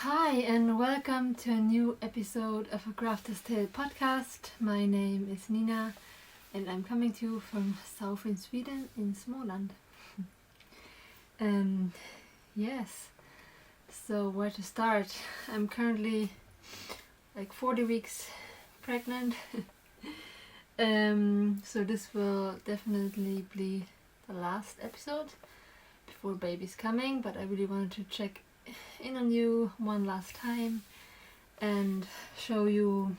Hi and welcome to a new episode of Acrafterstale podcast. My name is Nina and I'm coming to you from southern Sweden in Småland. Yes, so where to start? I'm currently like 40 weeks pregnant. So this will definitely be the last episode before baby's coming, but I really wanted to check in on you one last time and show you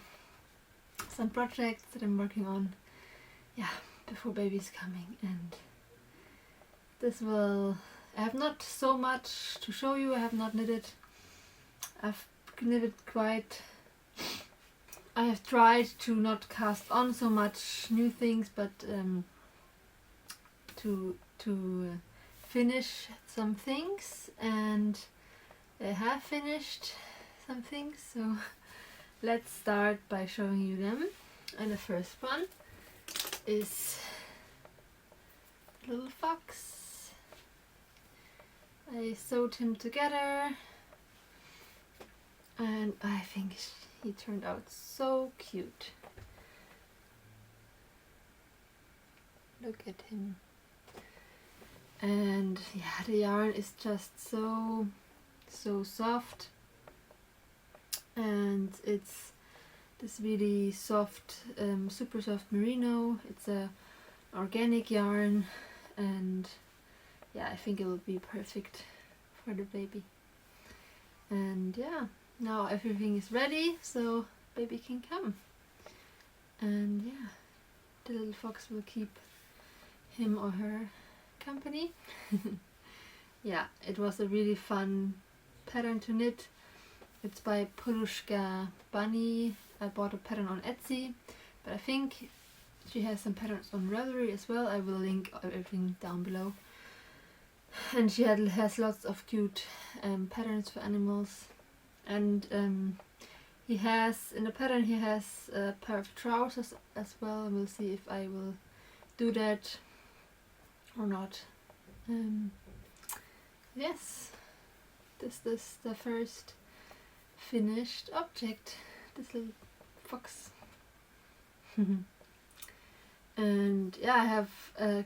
some projects that I'm working on before baby's coming. And I have not so much to show you. I have not knitted. I've knitted quite. I have tried to not cast on so much new things, but to finish some things, and I have finished some things, so let's start by showing you them. And the first one is little fox. I sewed him together and I think he turned out so cute. Look at him. And yeah, the yarn is just so soft, and it's this really soft, super soft merino. It's a organic yarn, and yeah, I think it will be perfect for the baby. And yeah, now everything is ready, so baby can come. And yeah, the little fox will keep him or her company. Yeah, it was a really fun pattern to knit. It's by Polushka Bunny. I bought a pattern on Etsy, but I think she has some patterns on Ravelry as well. I will link everything down below. And she has lots of cute patterns for animals. And he has, in the pattern, he has a pair of trousers as well. We'll see if I will do that or not. Yes, this is the first finished object, this little fox. And yeah, I have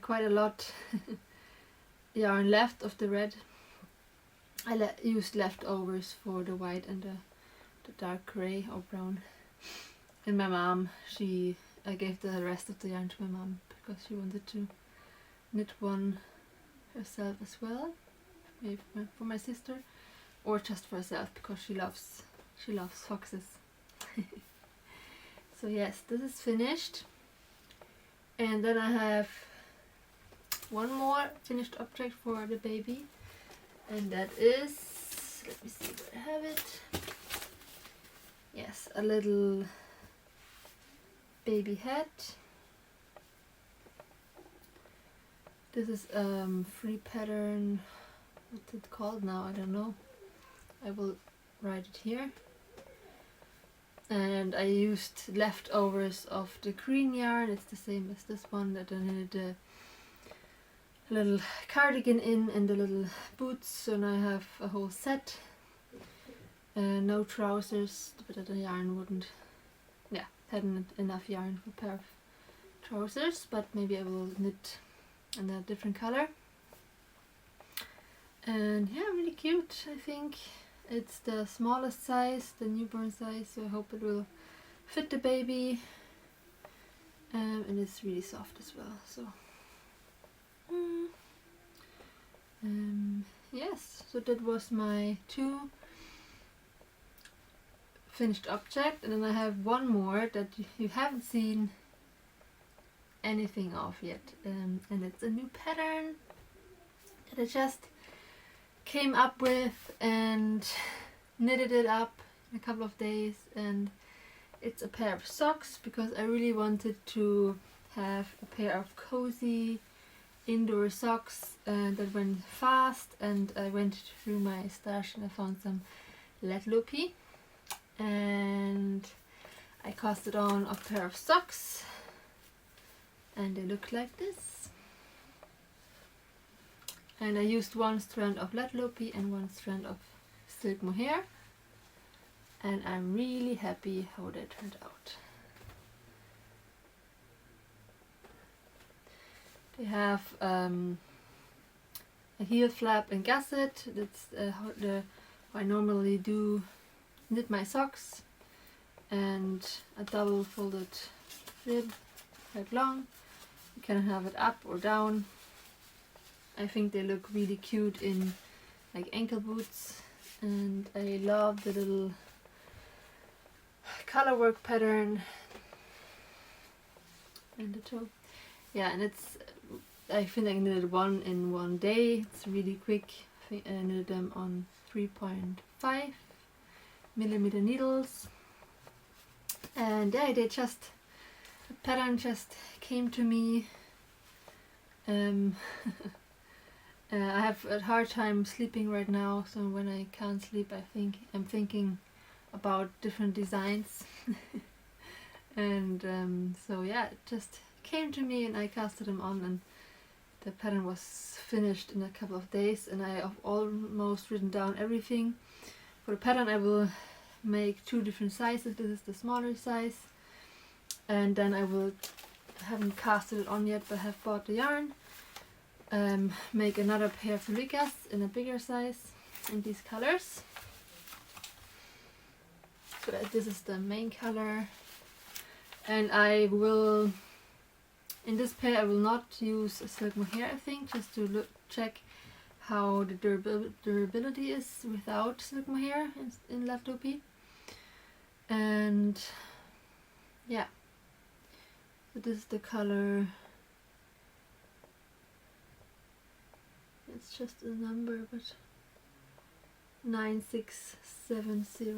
quite a lot yarn left of the red. I used leftovers for the white and the dark grey or brown. And my mom, I gave the rest of the yarn to my mom because she wanted to knit one herself as well, maybe for my sister, or just for herself because she loves foxes. So yes, this is finished, and then I have one more finished object for the baby, and that is, let me see where I have it. Yes, a little baby hat. This is free pattern. What's it called now? I don't know. I will write it here. And I used leftovers of the green yarn. It's the same as this one that I knitted a little cardigan in and the little boots. So now I have a whole set. No trousers, but the yarn wouldn't. Yeah, hadn't enough yarn for a pair of trousers. But maybe I will knit in a different color. And yeah, really cute. I think it's the smallest size, the newborn size, so I hope it will fit the baby. And it's really soft as well, so yes, so that was my 2 finished object, and then I have one more that you haven't seen anything of yet, and it's a new pattern that I just came up with and knitted it up in a couple of days. And it's a pair of socks because I really wanted to have a pair of cozy indoor socks that went fast, and I went through my stash and I found some lead loopy, and I casted on a pair of socks, and they look like this. And I used one strand of lead loopy and one strand of silk mohair, and I'm really happy how that turned out. They have a heel flap and gusset. That's how I normally do knit my socks, and a double folded rib, quite long. You can have it up or down. I think they look really cute in like ankle boots, and I love the little color work pattern and the toe. Yeah, and it's, I think I knitted one in one day. It's really quick. I think I knitted them on 3.5 millimeter needles, and yeah, the pattern just came to me. I have a hard time sleeping right now, so when I can't sleep, I'm thinking about different designs. And so yeah, it just came to me and I casted them on, and the pattern was finished in a couple of days, and I have almost written down everything. For the pattern I will make 2 different sizes. This is the smaller size, and then I haven't casted it on yet, but have bought the yarn. Make another pair of filikas in a bigger size in these colors. So this is the main color, and I will, in this pair I will not use a silk mohair, I think, just to check how the durability is without silk mohair in Leftopi. And yeah, so this is the color. It's just a number, but 9670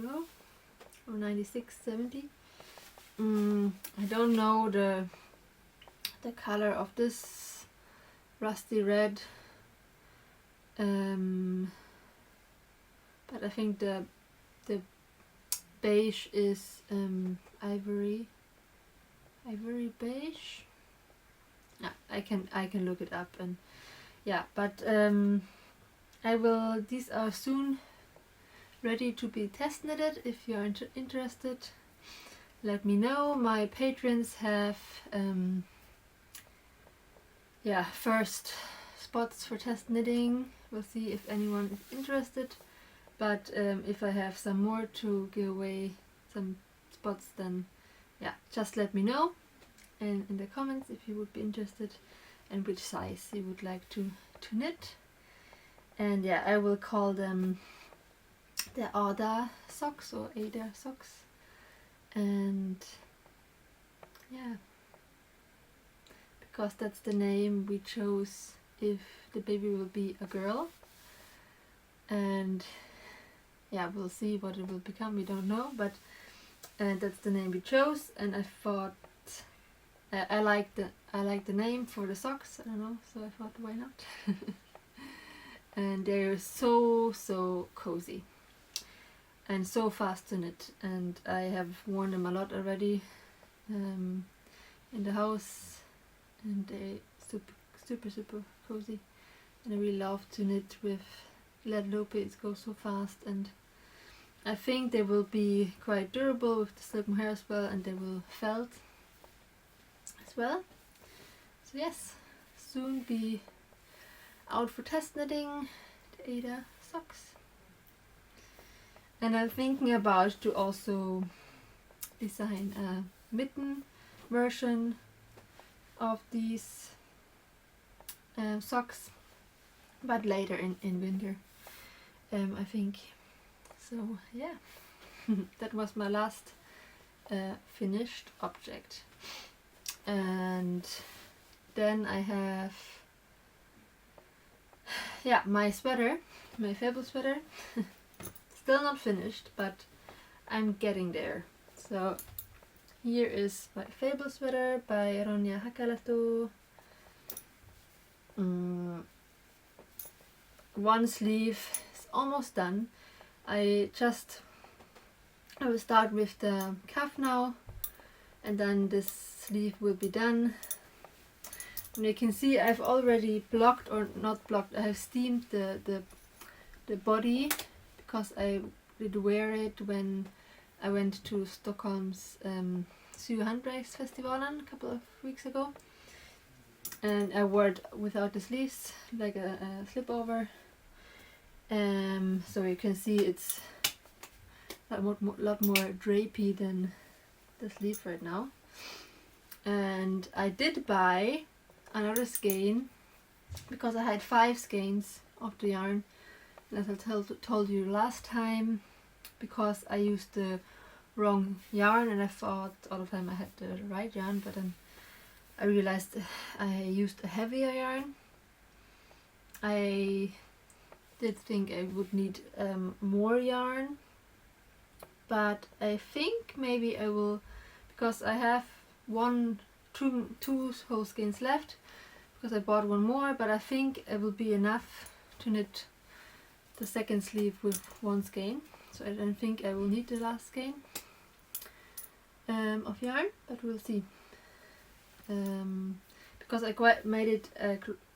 or 9670. I don't know the color of this rusty red, but I think the beige is ivory beige. Yeah, I can look it up, and yeah, but these are soon ready to be test knitted. If you are interested, let me know. My patrons have first spots for test knitting. We'll see if anyone is interested, but if I have some more to give away, some spots, then yeah, just let me know, and in the comments if you would be interested and which size you would like to knit. And yeah, I will call them the Ada socks or Ada socks. And yeah, because that's the name we chose if the baby will be a girl. And yeah, we'll see what it will become, we don't know, but that's the name we chose, and I thought I like the name for the socks, I don't know, so I thought why not. And they're so cozy and so fast to knit, and I have worn them a lot already in the house, and they're super cozy, and I really love to knit with lead loop. It goes so fast, and I think they will be quite durable with the silk mohair as well, and they will felt as well. So yes, soon be out for test knitting the Ada socks. And I'm thinking about to also design a mitten version of these socks, but later in winter, I think. So yeah, that was my last finished object. And then I have my sweater, my Fable sweater. Still not finished, but I'm getting there. So here is my Fable sweater by Ronja Hakalato. One sleeve is almost done. I will start with the cuff now, and then this sleeve will be done. And you can see I've already blocked, or not blocked, I have steamed the body, because I did wear it when I went to Stockholm's Syhandverksfestivalen a couple of weeks ago, and I wore it without the sleeves, like a slip over. So you can see it's a lot more drapey than the sleeve right now. And I did buy another skein because I had 5 skeins of the yarn, and as I told you last time, because I used the wrong yarn and I thought all the time I had the right yarn, but then I realized I used a heavier yarn. I did think I would need more yarn, but I think maybe I will, because I have two whole skeins left, because I bought one more, but I think it will be enough to knit the second sleeve with 1 skein. So I don't think I will need the last skein of yarn, but we'll see. Because I made it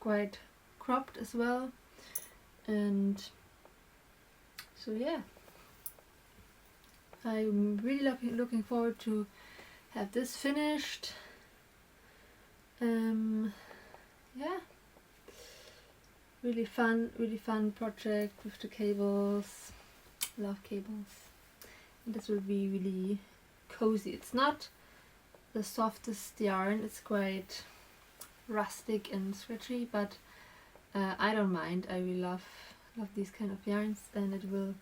quite cropped as well, and so yeah, I'm really looking forward to have this finished. Yeah, really fun project with the cables. Love cables, and this will be really cozy. It's not the softest yarn, it's quite rustic and stretchy, but I don't mind. I really love these kind of yarns, and it will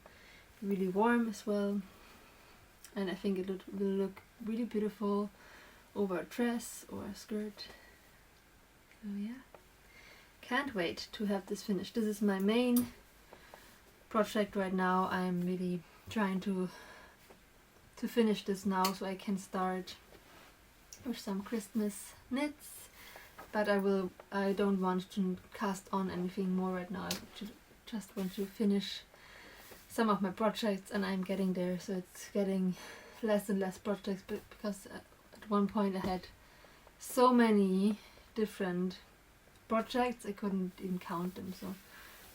be really warm as well, and I think it will look really beautiful over a dress or a skirt. So yeah, can't wait to have this finished. This is my main project right now. I'm really trying to finish this now so I can start with some Christmas knits, but I don't want to cast on anything more right now. I just want to finish some of my projects, and I'm getting there, so it's getting less and less projects, but because at one point I had so many different projects I couldn't even count them, so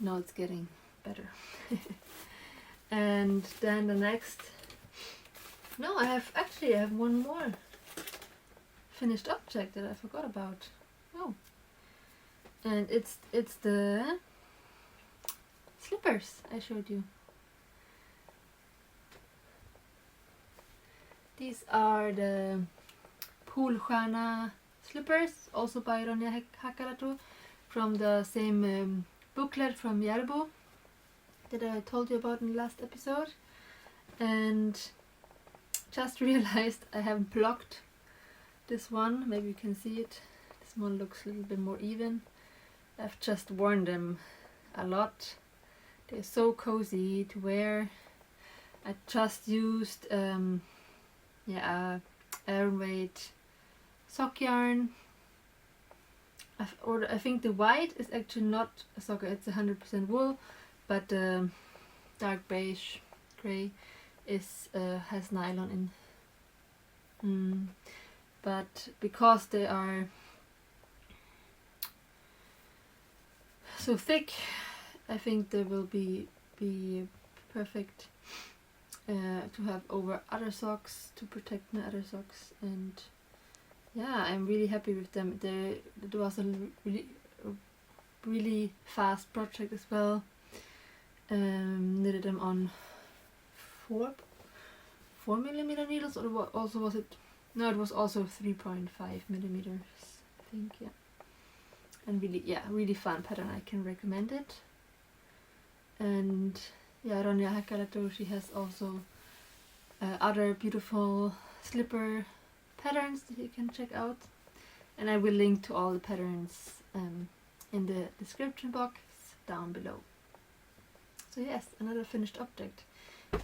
now it's getting better. And then the next, no, I have one more finished object that I forgot about. Oh, and it's the slippers I showed you. These are the Poolstjärna slippers, also by Ronja Hakkarato, from the same booklet from Järbo that I told you about in the last episode. And just realized I haven't blocked this one. Maybe you can see it. This one looks a little bit more even. I've just worn them a lot. They're so cozy to wear. I just used Acorn weight sock yarn. I think the white is actually not a sock, it's 100% wool, but dark beige gray is has nylon in. But because they are so thick, I think they will be perfect to have over other socks, to protect my other socks. And yeah, I'm really happy with them. It was a really fast project as well. Knitted them on 4mm needles, or also was it? No, it was also 3.5mm, I think. Yeah, and really fun pattern. I can recommend it. And yeah, Ronja Hakkarato, she has also other beautiful slipper patterns that you can check out, and I will link to all the patterns in the description box down below. So yes, another finished object.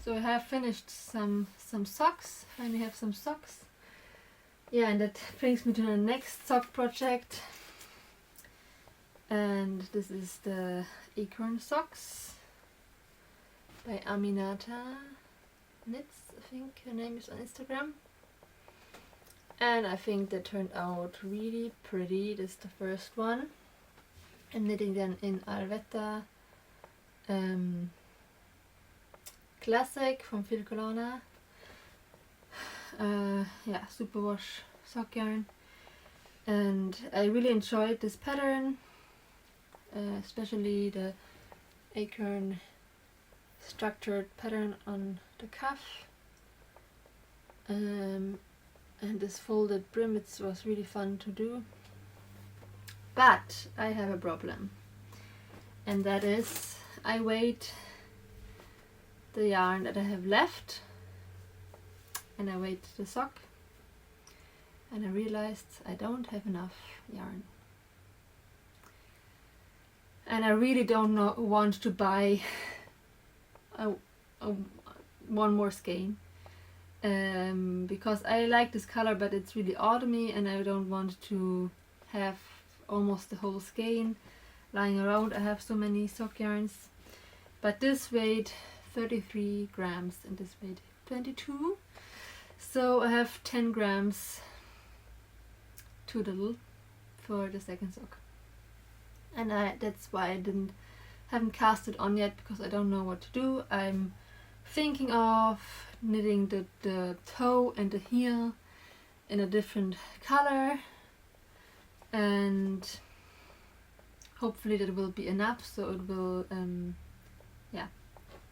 So I have finished some socks. Finally have some socks. Yeah, and that brings me to the next sock project, and this is the Acorn socks by Aminata Knits, I think her name is on Instagram. And I think they turned out really pretty. This is the first one. I'm knitting them in Arvetta Classic from Filcolana. yeah, superwash sock yarn, and I really enjoyed this pattern, especially the Acorn structured pattern on the cuff, and this folded brim. It was really fun to do, but I have a problem, and that is I weighed the yarn that I have left, and I weighed the sock, and I realized I don't have enough yarn, and I really don't want to buy one more skein, because I like this color, but it's really autumny and I don't want to have almost the whole skein lying around. I have so many sock yarns, but this weighed 33 grams and this weighed 22, so I have 10 grams too little for the second sock, and that's why I haven't cast it on yet, because I don't know what to do. I'm thinking of knitting the toe and the heel in a different color, and hopefully that will be enough, so it will yeah,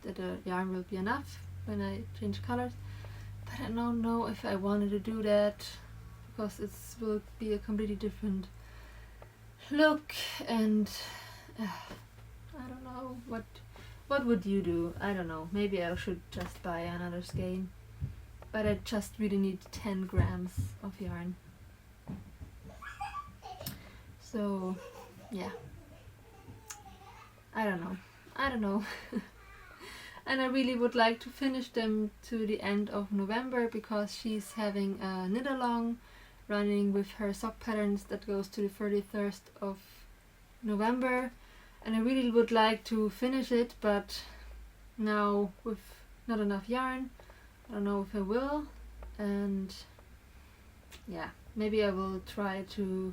that the yarn will be enough when I change colors. But I don't know if I wanted to do that, because it will be a completely different look, and I don't know. What would you do? I don't know. Maybe I should just buy another skein, but I just really need 10 grams of yarn. So yeah, I don't know. And I really would like to finish them to the end of November, because she's having a knit along running with her sock patterns that goes to the 31st of November, and I really would like to finish it, but now with not enough yarn, I don't know if I will. And yeah, maybe I will try to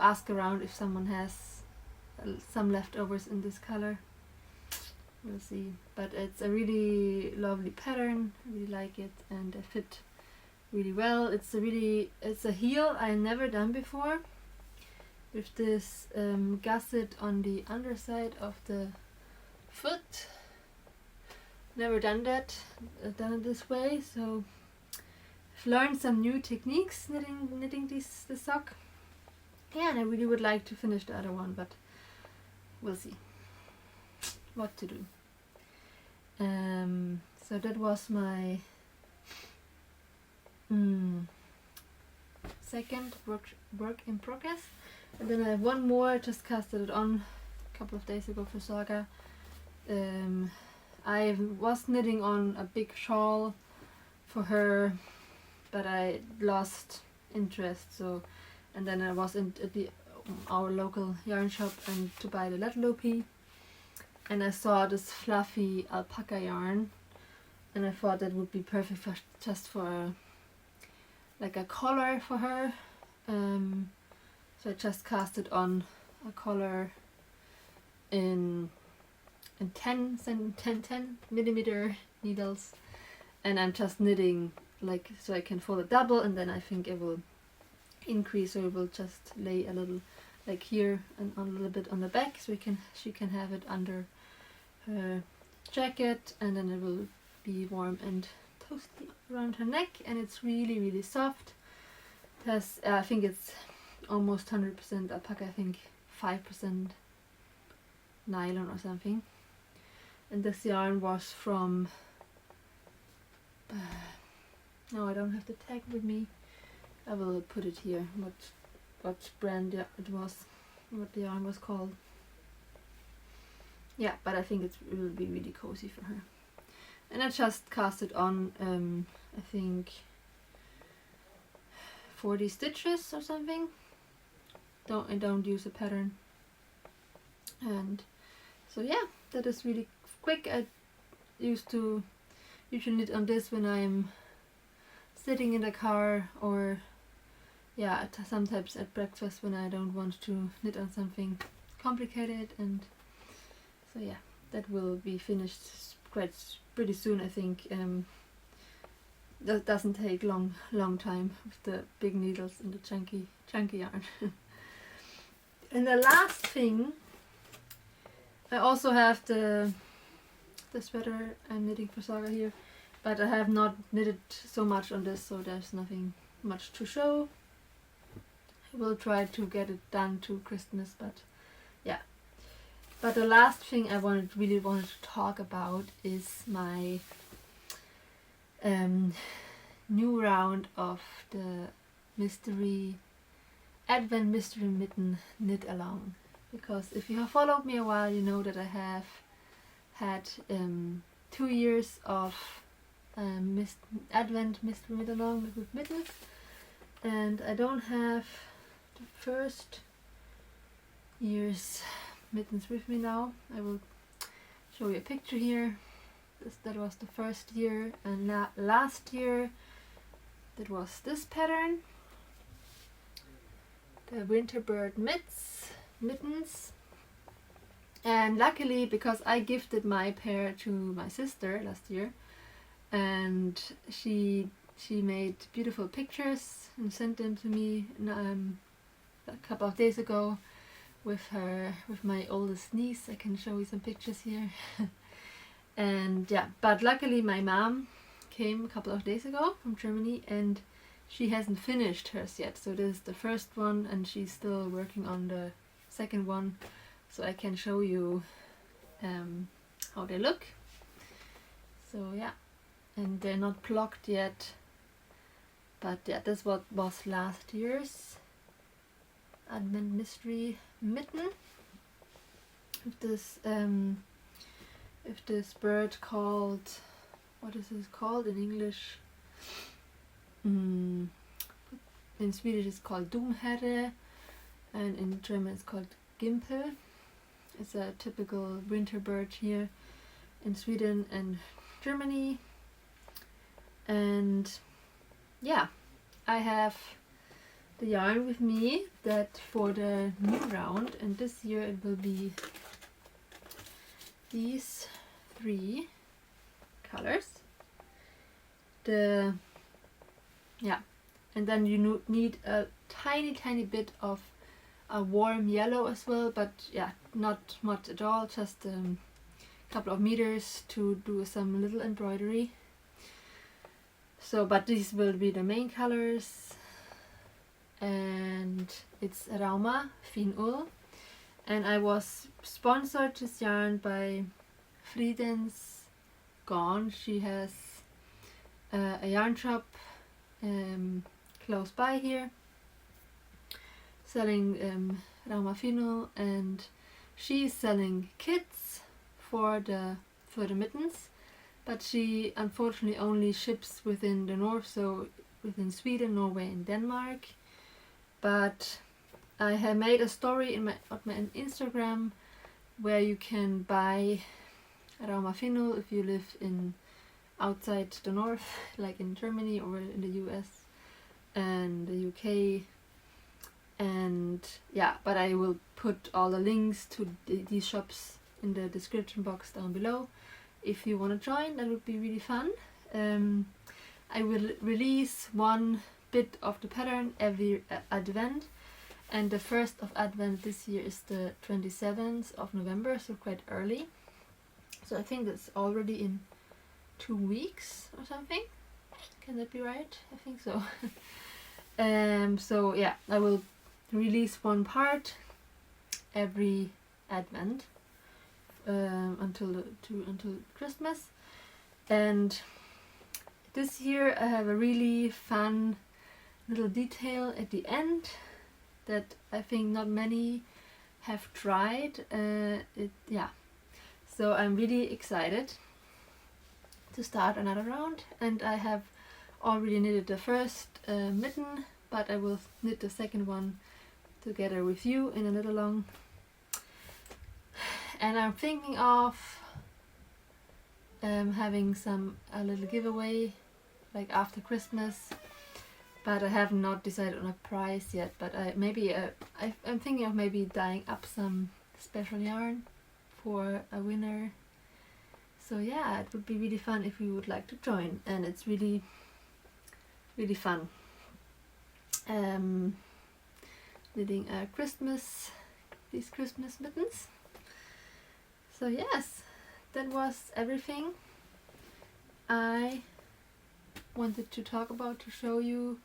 ask around if someone has some leftovers in this color. We'll see. But it's a really lovely pattern. I really like it, and it fit really well. It's a heel I never done before, with this gusset on the underside of the foot. Never done that, done it this way. So I've learned some new techniques knitting this sock. Yeah, and I really would like to finish the other one, but we'll see what to do. So that was my second work in progress, and then I have one more. I just casted it on a couple of days ago for Saga. I was knitting on a big shawl for her, but I lost interest. So, and then I was at our local yarn shop and to buy the Letlopi, and I saw this fluffy alpaca yarn, and I thought that would be perfect for just for like a collar for her. So I just cast it on a collar in 10 millimeter needles, and I'm just knitting like so I can fold it double, and then I think it will increase, so it will just lay a little like here and a little bit on the back, so she can have it under her jacket, and then it will be warm and toasty around her neck, and it's really soft. It has I think it's almost 100% alpaca, I think 5% nylon or something. And this yarn was from no, I don't have the tag with me. I will put it here, what brand it was, what the yarn was called. Yeah, but I think it will be really cozy for her. And I just cast it on I think 40 stitches or something. I don't use a pattern. And so yeah, that is really quick. I usually knit on this when I'm sitting in the car, or yeah, sometimes at breakfast when I don't want to knit on something complicated. And so yeah, that will be finished pretty soon, I think. That doesn't take long time with the big needles and the chunky yarn. And the last thing, I also have the sweater I'm knitting for Saga here, but I have not knitted so much on this, so there's nothing much to show. I will try to get it done to Christmas, but yeah. But the last thing I really wanted to talk about is my new round of the Advent Mystery Mitten knit along. Because if you have followed me a while, you know that I have had 2 years of Advent Mystery Knit along with mittens, and I don't have the first year's mittens with me now. I will show you a picture here. That was the first year, and last year that was this pattern, the winter bird mittens. And luckily, because I gifted my pair to my sister last year, and she made beautiful pictures and sent them to me a couple of days ago with my oldest niece. I can show you some pictures here. And yeah, but luckily my mom came a couple of days ago from Germany, and she hasn't finished hers yet. So this is the first one, and she's still working on the second one, so I can show you how they look. So yeah, and they're not blocked yet, but yeah, this was last year's Advent Mystery Mitten with this bird called, what is this called in English? In Swedish it's called Domherre, and in German it's called Gimpel. It's a typical winter bird here in Sweden and Germany. And yeah, I have the yarn with me that for the new round, and this year it will be these 3 colors. And then you need a tiny bit of a warm yellow as well, but yeah, not much at all, just a couple of meters to do some little embroidery. So, but these will be the main colors, and it's Rauma finull, and I was sponsored this yarn by Friden's Garn. She has a yarn shop close by here selling Rauma finull, and she's selling kits for the mittens, but she unfortunately only ships within the north, so within Sweden, Norway and Denmark. But I have made a story on my Instagram where you can buy Rauma finull if you live outside the north, like in Germany or in the US and the UK. And yeah, but I will put all the links to these shops in the description box down below. If you want to join, that would be really fun. I will release one bit of the pattern every Advent, and the first of Advent this year is the 27th of November, so quite early. So I think that's already in 2 weeks or something. Can that be right? I think so. So yeah, I will release one part every Advent until Christmas. And this year I have a really fun little detail at the end that I think not many have tried. So I'm really excited to start another round, and I have already knitted the first mitten, but I will knit the second one together with you in a little long. And I'm thinking of having a little giveaway like after Christmas, but I have not decided on a price yet. But I'm thinking of maybe dyeing up some special yarn for a winner. So yeah, it would be really fun if you would like to join, and it's really fun. Knitting these Christmas mittens. So yes, that was everything I wanted to talk about, to show you.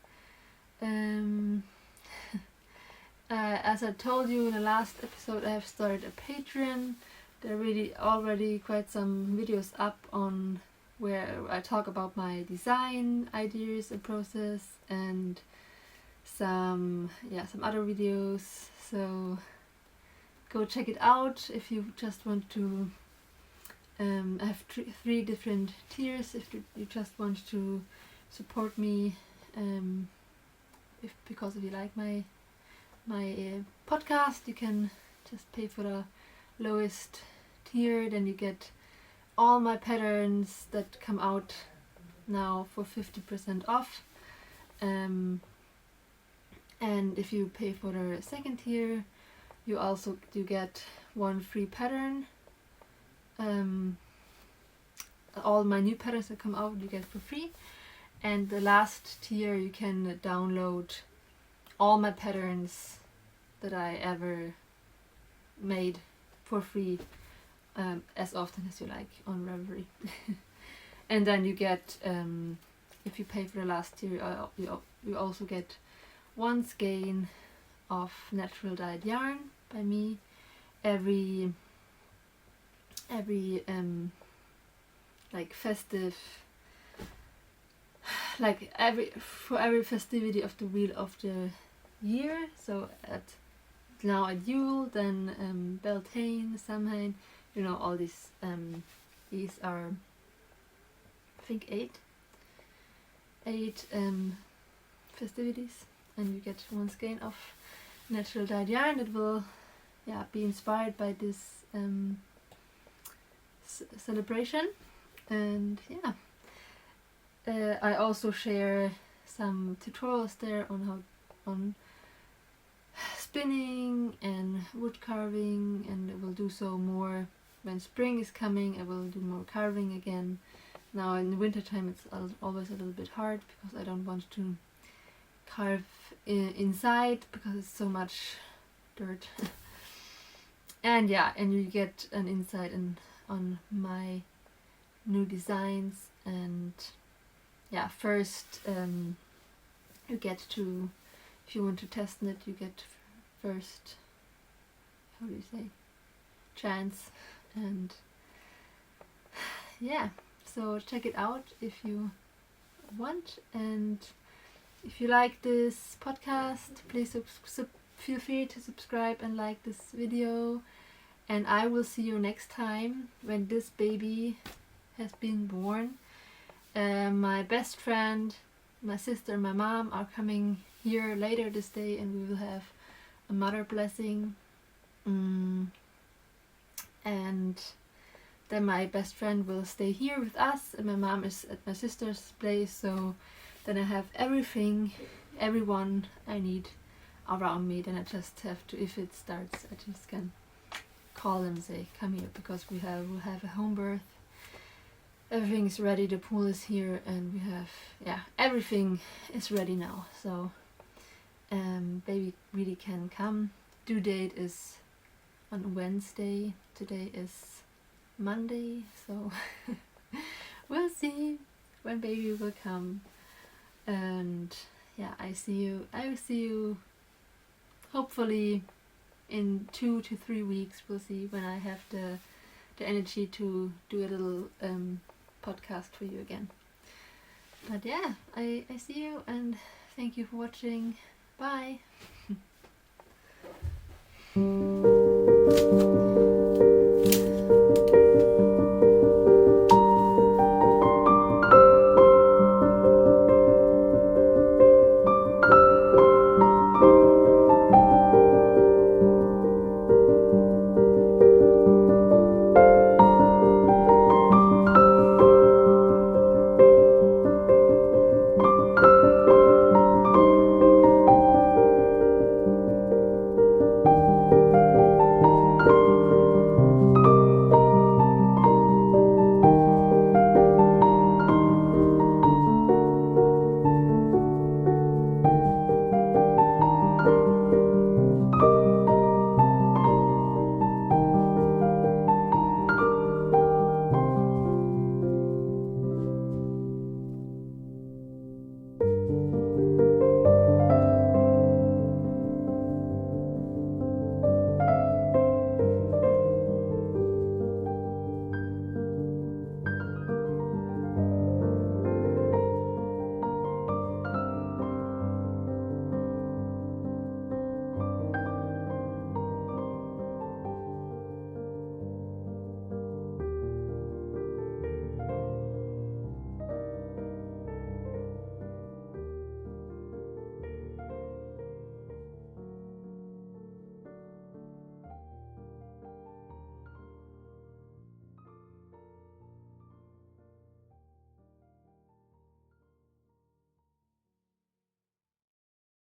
As I told you in the last episode, I have started a Patreon. There are really already quite some videos up on where I talk about my design ideas and process, and some other videos. So go check it out if you just want to. I have three different tiers if you just want to support me, because if you like my podcast, you can just pay for the lowest tier. Then you get all my patterns that come out now for 50% off. And if you pay for the second tier, you get one free pattern. All my new patterns that come out you get for free. And the last tier, you can download all my patterns that I ever made for free, as often as you like, on Ravelry. And then you get, if you pay for the last tier, you also get one skein of natural dyed yarn by me every like festive, like for every festivity of the wheel of the year. So now at Yule, then Beltane, Samhain, all these are, I think, eight festivities, and you get one skein of natural dyed yarn that will be inspired by this celebration. And I also share some tutorials there on spinning and wood carving, and I will do so more when spring is coming. I will do more carving again. Now in the winter time it's always a little bit hard, because I don't want to carve inside because it's so much dirt. And you get an insight on my new designs. And first you get to, if you want to test knit, you get first, how do you say, chance. And so check it out if you want. And if you like this podcast, please feel free to subscribe and like this video. And I will see you next time when this baby has been born. My best friend, my sister, my mom are coming here later this day, and we will have a mother blessing. And then my best friend will stay here with us, and my mom is at my sister's place. So then I have everyone I need around me. Then I just have to, if it starts, I just can call them and say, come here, because we'll have a home birth. Everything is ready, the pool is here, and we have, everything is ready now. So baby really can come. Due date is on Wednesday. Today is Monday, so we'll see when baby will come. And I will see you hopefully in 2 to 3 weeks. We'll see when I have the energy to do a little podcast for you again. But I see you, and thank you for watching. Bye.